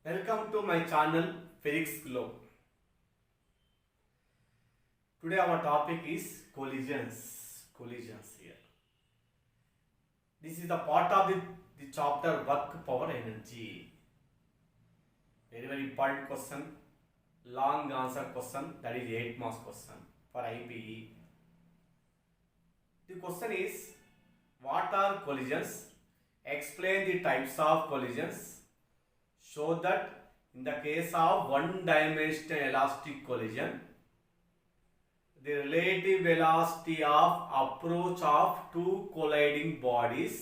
Welcome to my channel Physics Globe. Today our topic is collisions. Collisions here. This is the part of the chapter work power energy. Very important question. Long answer question, that is 8 marks question for IPE. The question is, what are collisions? Explain the types of collisions. Show that in the case of one-dimensional elastic collision, the relative velocity of approach of two colliding bodies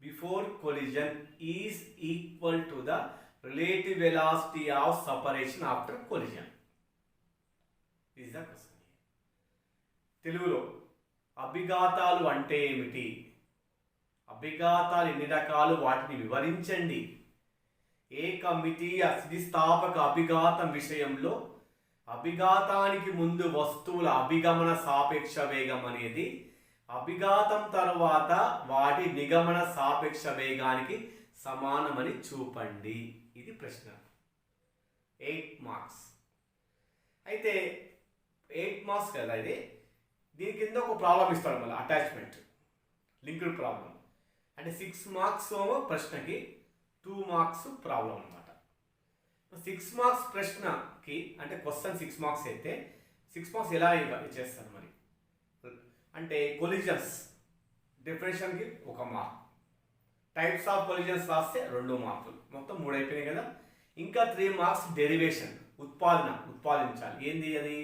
before collision is equal to the relative velocity of separation after collision. This is the question. తెలుగులో అభిఘాతాలు అంటే ఏమిటి? అభిఘాతాలు ఎన్ని రకాలు, వాటిని వివరించండి. ఏకమితీయ స్థితిస్థాపక అభిఘాతం విషయంలో అభిఘాతానికి ముందు వస్తువుల అభిగమన సాపేక్ష వేగం అనేది అభిఘాతం తర్వాత వాటి నిగమన సాపేక్ష వేగానికి సమానమని చూపండి. ఇది ప్రశ్న. 8 మార్క్స్. అయితే 8 మార్క్స్ కదా ఇది. దీని కింద ఒక ప్రాబ్లం ఇస్తాడు, మళ్ళీ అటాచ్మెంట్ లింక్డ్ ప్రాబ్లం. అంటే 6 మార్క్స్ ప్రశ్నకి 2 మార్క్స్ ప్రాబ్లం అనమాట. 6 మార్క్స్ ప్రశ్నకి అంటే క్వశ్చన్ 6 మార్క్స్ అయితే 6 మార్క్స్ ఎలా చేస్తారు మరి అంటే కొలిజన్స్ డెఫినేషన్కి 1 మార్క్, టైప్స్ ఆఫ్ కొలిజన్స్ రాస్తే 2 మార్కులు, మొత్తం 3 అయిపోయినాయి కదా. ఇంకా 3 మార్క్స్ డెరివేషన్, ఉత్పాదించాలి. ఏంది అది?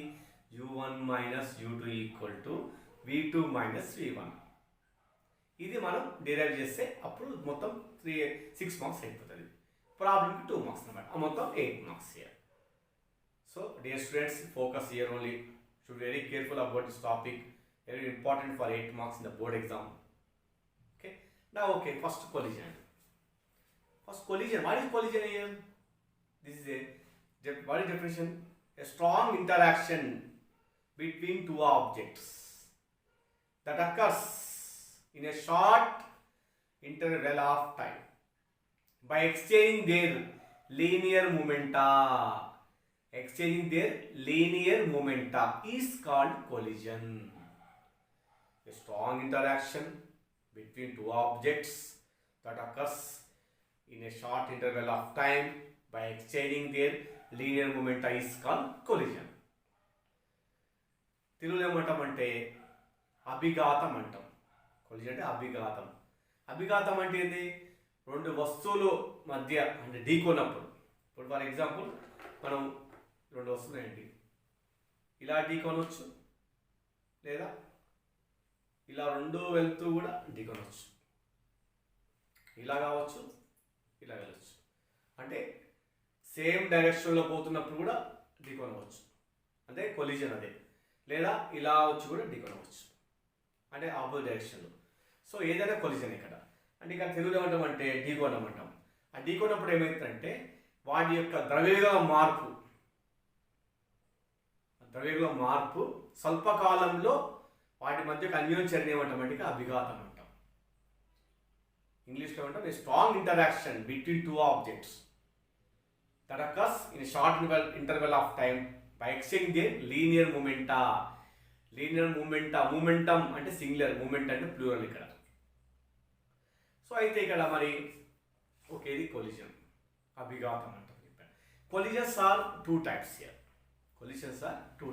u1 minus u2 equal to v2 minus v1. ఇది మనం డిరైవ్ చేస్తే అప్పుడు మొత్తం 6 మార్క్స్ అయిపోతుంది. ప్రాబ్లంకి 2 మార్క్స్ అనమాట. మొత్తం 8 marks here. So dear students, focus here only. Should very careful about this topic. Very important for 8 marks in the board exam. Okay. Now, okay, first collision. What is collision here? This is what is definition? A strong interaction between two objects that occurs in a short interval of time by exchanging their linear momenta is called collision. A strong interaction between two objects that occurs in a short interval of time by exchanging their linear momenta is called collision. తెలుగులో ఏమంటామంటే అభిఘాతం అంటాం. Collision అంటే అభిఘాతం. అభిఘాతం అంటే ఏంటి? రెండు వస్తువుల మధ్య అంటే ఢీకొన్నప్పుడు. ఇప్పుడు ఫర్ ఎగ్జాంపుల్ మనం 2 వస్తువులు ఏంటి ఇలా ఢీకొనవచ్చు, లేదా ఇలా 2 వెళ్తూ కూడా ఢీకొనవచ్చు. ఇలా కావచ్చు, ఇలా వెళ్ళచ్చు. అంటే సేమ్ డైరెక్షన్లో పోతున్నప్పుడు కూడా ఢీకొనవచ్చు, అంటే కొలిజన్ అదే. లేదా ఇలా వచ్చి కూడా ఢీకొనవచ్చు, అంటే ఆపోజిట్ డైరెక్షన్లో. సో ఏదైనా కొలిజన్ ఇక్కడ. అంటే ఇక్కడ తెలుగులో ఏమంటామంటే ఢీకోణం అంటాం. ఆ ఢీకోనప్పుడు ఏమవుతుందంటే వాటి యొక్క ద్రవ్యవేగ మార్పు స్వల్పకాలంలో వాటి మధ్య అన్యోన్యచర్య ఏమంటామంటే అభిఘాతం అంటాం. ఇంగ్లీష్లో ఏమంటాం a strong interaction between two objects that occurs in short interval of time by exchanging their linear momenta. Momentum అంటే సింగులర్, మూమెంట్ అంటే ప్లూరల్ ఇక్కడ. సో అయితే ఇక్కడ మరి ఓకే, ఇది కొలిజన్, అభిఘాతం అంటాం. Collisions are 2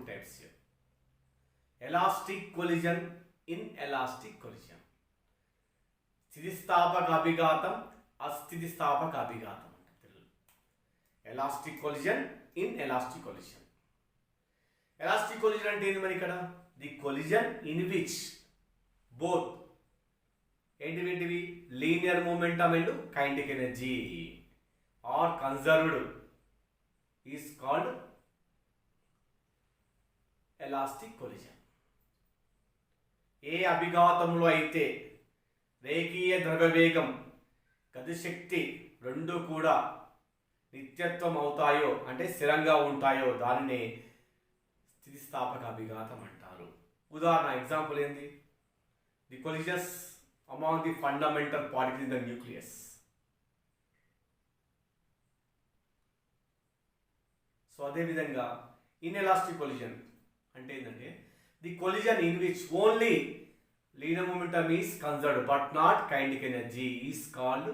types here. Elastic collision, inelastic collision. స్థితిస్థాపక అభిఘాతం, అస్థితిస్థాపక అభిఘాతం అంటాం తెలుగు. Elastic collision, inelastic collision. Elastic collision అంటే ఏంటి మరి ఇక్కడ? The collision in which both ఏంటివి linear momentum and kinetic energy are conserved is called elastic collision. ఏ అభిఘాతంలో అయితే రేఖీయ ద్రవ్యవేగం, గతిశక్తి రెండు కూడా నిత్యత్వం అవుతాయో అంటే స్థిరంగా ఉంటాయో దానిని స్థితిస్థాపక అభిఘాతం అంటారు. ఉదాహరణ ఎగ్జాంపుల్ ఏంది? The collisions among the fundamental particles in the nucleus. So అదేవిధంగా ఇన్ఎలాస్టిక్ కొలిజన్ అంటే ఏంటంటే the collision in which only linear momentum is conserved but not kinetic energy is called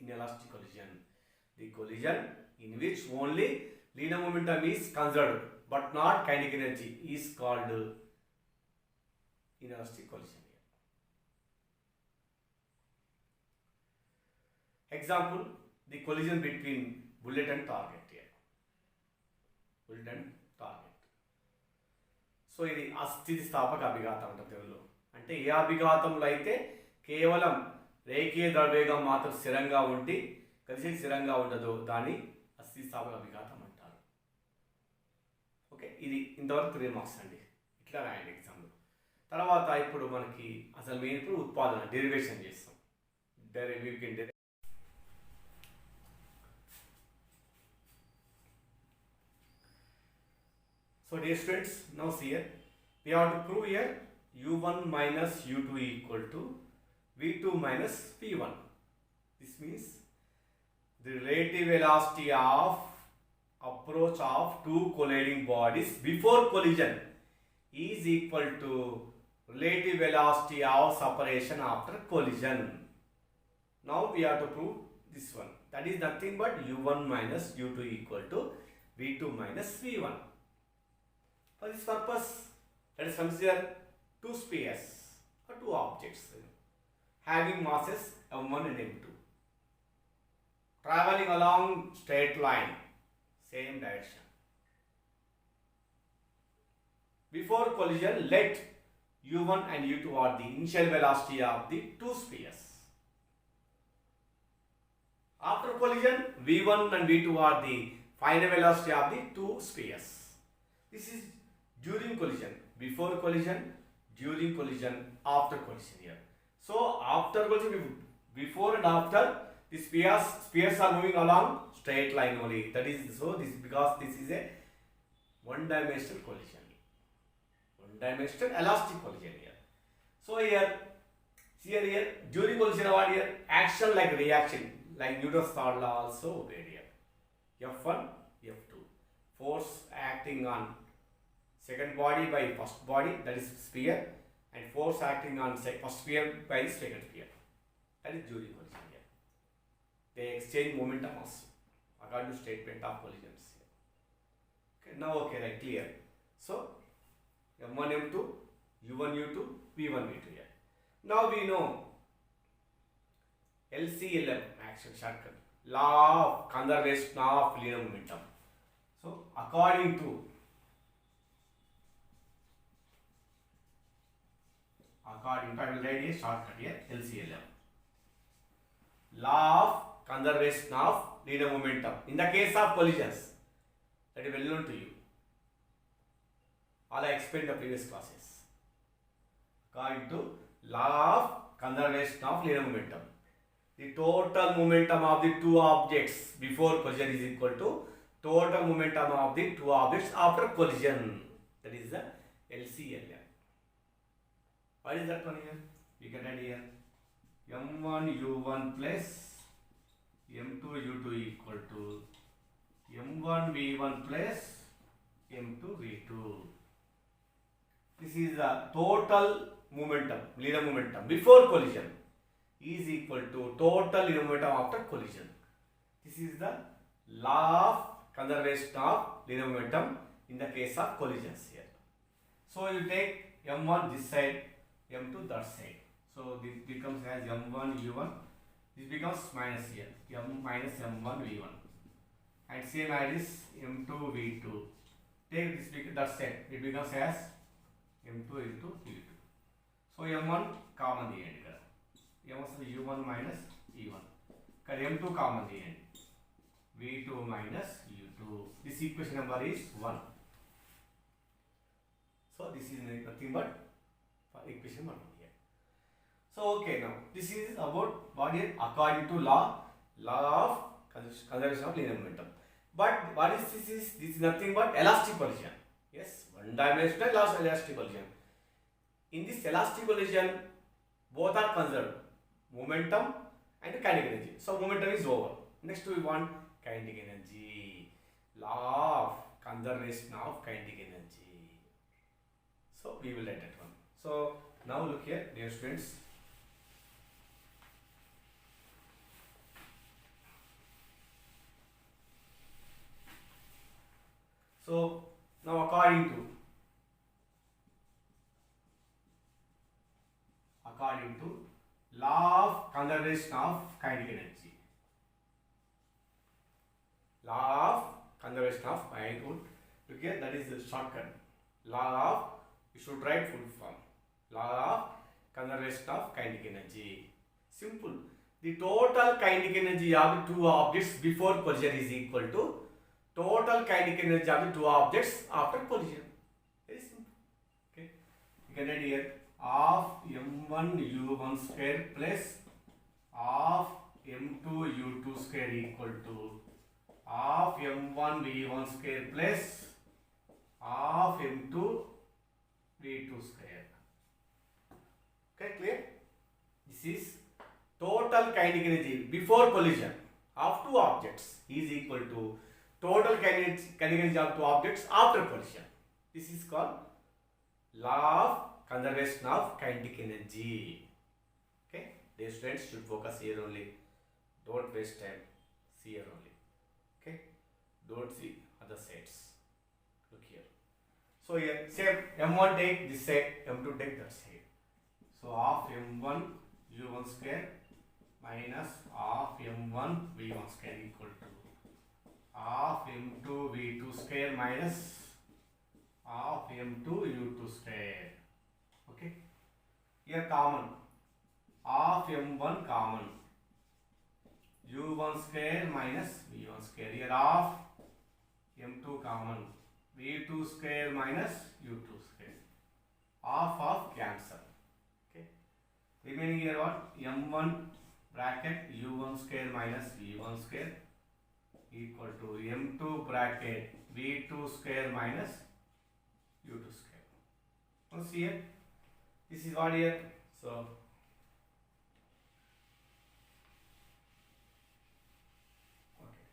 inelastic collision. The collision in which only linear momentum is conserved but not kinetic energy is called inelastic collision. Example, the collision between bullet and target here. Bullet and target. So ఇది అస్థితిస్థాపక అభిఘాతం అంటాం తెలుగులో. అంటే ఏ అభిఘాతంలో అయితే కేవలం రేఖీయ ద్రవ్యవేగం మాత్రం స్థిరంగా ఉండి కలిసి స్థిరంగా ఉండదు దాన్ని అస్థితిస్థాపక అభిఘాతం అంటారు. ఓకే, ఇది ఇంతవరకు 3 మార్క్స్ అండి. ఇట్లా రాయండి ఎగ్జామ్లో. తర్వాత ఇప్పుడు మనకి అసలు మెయిన్ ఇప్పుడు ఉత్పాదన డెరివేషన్ చేస్తాం. So dear students, now see here, we have to prove here u1 minus u2 equal to v2 minus v1. This means the relative velocity of approach of two colliding bodies before collision is equal to relative velocity of separation after collision. Now we have to prove this one. That is nothing but u1 minus u2 equal to v2 minus v1. For this purpose, let us consider two spheres or two objects having masses m1 and m2 traveling along straight line, same direction. Before collision, let u1 and u2 are the initial velocity of the two spheres. After collision, v1 and v2 are the final velocity of the two spheres. This is during collision, before collision, during collision, after collision here. So after collision, before and after, the spheres are moving along straight line only. That is so. This because this is a one-dimensional collision, one-dimensional elastic collision here. So here during collision, what here action like reaction, like Newton's third law also obeyed here. F1, F2, force acting on second body by first body, that is sphere, and force acting on first sphere by second sphere, that is during collision here. They exchange momentum also according to statement of collisions here. Okay, now okay, right, clear. So m1 m2, u1 u2, v1 v2 here. Now we know LCLM, action shortcut, law of conservation of linear momentum. So according to I will write a shortcut here, LCLM. Law of conservation of linear momentum in the case of collisions. That is well known to you. All I explained in the previous classes. According to law of conservation of linear momentum, the total momentum of the two objects before collision is equal to total momentum of the two objects after collision. That is the LCLM. What is that one here? We can write here m1 u1 plus m2 u2 equal to m1 v1 plus m2 v2. This is the total momentum, linear momentum before collision is equal to total linear momentum after collision. This is the law of conservation of linear momentum in the case of collisions here. So you take m1 this side, m2 that side. So this becomes as m1 u1. This becomes minus here, m minus m1 v1. And same as this m2 v2. Take this that side. It becomes as m2 into v2. So m1 common the end. M1 u1 minus e1. m2 common the end. v2 minus u2. This equation number is 1. So this is nothing but equation 1 here. So okay, now this is about what is according to law of conservation of linear momentum. But what is this? This is nothing but elastic collision. Yes, one dimensional elastic collision. In this elastic collision, both are conserved, momentum and kinetic energy. So momentum is over. Next we want kinetic energy. Law of conservation of kinetic energy. So we will write that one. So now look here, dear students. So now according to law of conservation of kinetic energy. Law of conservation of kinetic energy. Look here, that is the shortcut. Law of, you should write full form. Law of conservation of kinetic energy. Simple. The total kinetic energy of the two objects before collision is equal to total kinetic energy of the two objects after collision. Very simple. Okay. You can write here of m1 u1 square plus of m2 u2 square equal to of m1 v1 square plus of m2 v2 square. Okay, clear? This is total kinetic energy before collision of two objects is equal to total kinetic energy of two objects after collision. This is called law of conservation of kinetic energy. Okay, the students should focus here only. Don't waste time. See here only. Okay, don't see other sides. Look here. So here, say m1 take this side, m2 take that side. So of m1 u1 square minus of m1 v1 square equal to of m2 v2 square minus of m2 u2 square. Okay, here common of m1 common u1 square minus v1 square. Here of m2 common v2 square minus u2 square. Of cancel. Okay, remaining here what? M1 bracket u1 square minus v1 square equal to m2 bracket v2 square minus u2 square. Now see here, this is what here. So okay,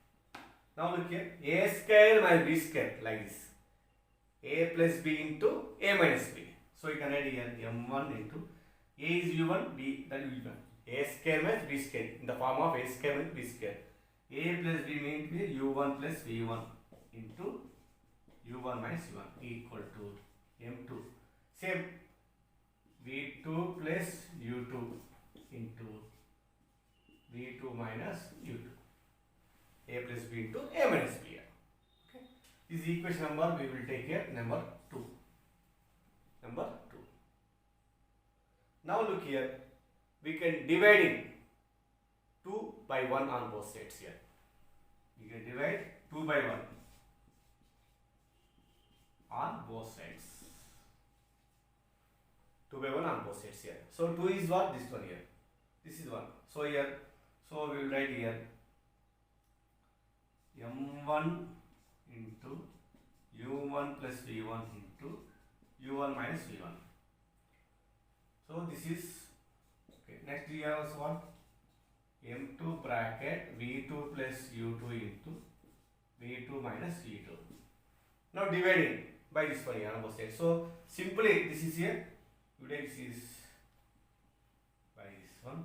now look here, a square minus b square, like this, a plus b into a minus b. So you can write here m1 into a is u1, b that is u1, a square minus b square in the form of a square minus b square. A plus b means u1 plus v1 into u1 minus u1 equal to m2. Same, v2 plus u2 into v2 minus u2. A plus b into a minus b. Okay. This equation number we will take here number 2. Number 2. Now look here, we can divide in 2 by 1 on both sides here. We can divide 2 by 1 on both sides. 2 by 1 on both sides here. So 2 is what? This one here. This is 1. So here, so we will write here m1 into u1 plus v1 into u1 minus v1. So this is okay. Next we have also what? m2 bracket v2 plus u2 into v2 minus v2. Now dividing by this one here on both sides. So simply this is here, you take this is by this one.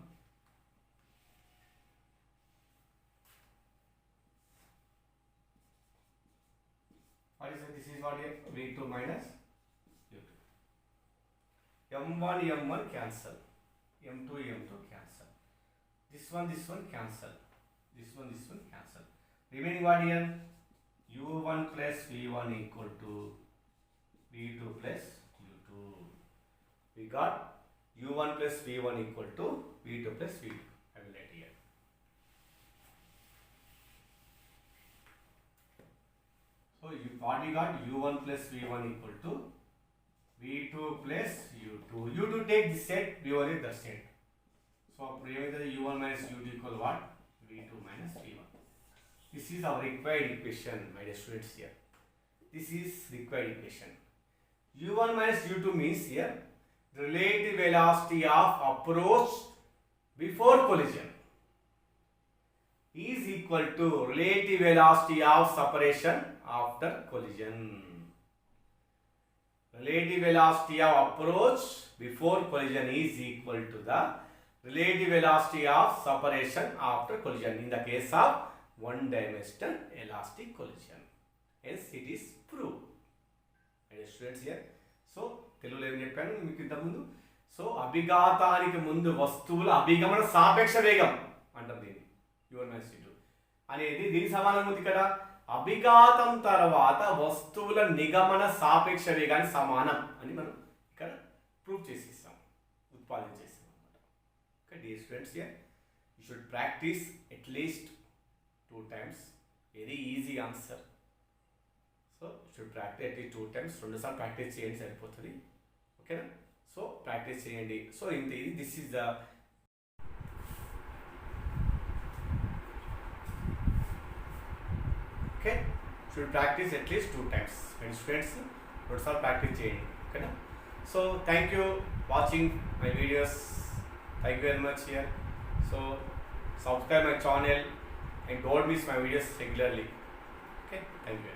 What is it? This is what here? v2 minus u2. m1 m1 cancel, m2 m2 cancel. This one cancel. This one cancel. Remaining what here? u1 plus v1 equal to v2 plus u2. We got u1 plus v1 equal to v2 plus v2. I will write here. So what we got? u1 plus v1 equal to v2 plus u2. u2 take this set, v1 is the set. So remember the u1 minus u2 equal what? v2 minus v1. This is our required equation, my dear students here. This is required equation. u1 minus u2 means here relative velocity of approach before collision is equal to relative velocity of separation after collision. Relative velocity of approach before collision is equal to the relative velocity of separation after collision in the case of one-dimensional elastic collision. Hence, it is proved. And students here, so తెలుగులో ఏం చెప్పాను మీకు ఇంతకుముందు. So అభిఘాతానికి ముందు వస్తువుల అభిగమన సాపేక్ష వేగం అంటారు దీన్ని U1-U2 అనేది దీనికి సమానం ఉంది కదా. అభిఘాతం తర్వాత వస్తువుల నిగమన సాపేక్ష వేగానికి సమానం అని మనం ఇక్కడ ప్రూవ్ చేసేస్తాం, ఉత్పాదించేస్తాం అనమాట. Okay dear students, here you should practice at least 2 times. Very easy answer. So should practice at least 2 times. 2 సార్లు ప్రాక్టీస్ చేయండి సరిపోతుంది. ఓకేనా? సో ప్రాక్టీస్ చేయండి. సో ఇంత ఇది this is the okay should practice at least 2 times. And students 2 సార్లు practice చేయండి. ఓకేనా? So thank you watching my videos. Thank you very much here. So subscribe my channel and don't miss my videos regularly. Okay, thank you.